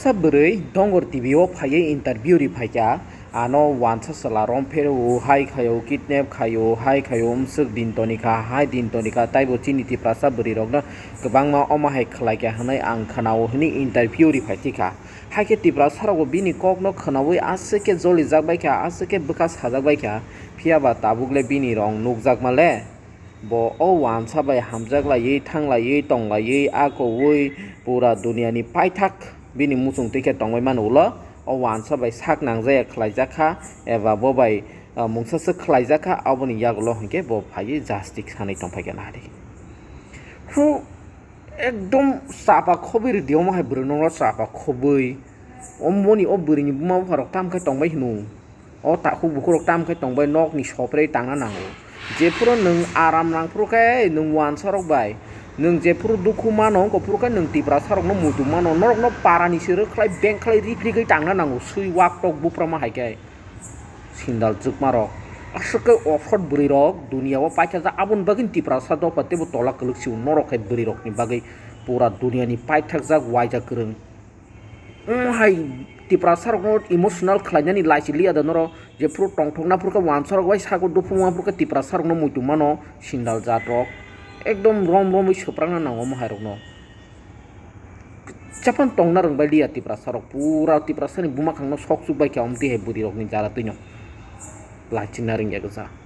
Baksa beri dongor TV o paye interview ri paja ano wansa sala rompero hai khayo kidnap khayo hai khayo umsuk din tonika hai din tonika taibo chiniti prasa beri rokna kebangma oma hai khlaika hanai ang khanao hini interview ri paitika hai ke tipra sarago bini kokno khanawi asike joli jakbaika asike bekas hajakbaika phiaba tabugle bini rong nukjakmale bo o wansa bai hamjaklai thanglai tonglai akowui pura duniani paithak bini musung tike tongbai manulo o wansa bai sak nangjaya khlaijaka eba bo bai mungsasa khlaijaka aboni yagulo hingke bo phai jastik sanai tongphaiga nari hu ekdom sapa khobir dioma hai brunong sapa khobui omboni o burini buma farok tam kai tongbai hinu o ta khu bukurok tam kai tongbai nok ni sopre tangna nango jepuro nung aram nang puro kai nung wansa rok bai nung jepuro duku mano ko puro kai nung tipra sarok no mutu mano norok no parani sire khlai bank khlai ripli kai tangna nango sui wak tok buprama hai kai sindal juk marok asake ofot buri rok dunia o pacha ja abun bagin tipra sa do pate bo tola keluk siu norok kai buri rok ni bagai pura dunia ni paithak jak waija kereng hai tipra sarok no emotional khlainani laisi lia da noro je puro tongthongna puro ka wan sarok wai sago dupuma puro ka tipra sarok no mutu mano sindal jatrok ekdom rom romoi soprangna nango maharok no chapan tongna rong bai lia tipra sarok pura tipra sani buma khangno sok su bai ka omti he budi rok ni jara tuino lachina ring ya gosa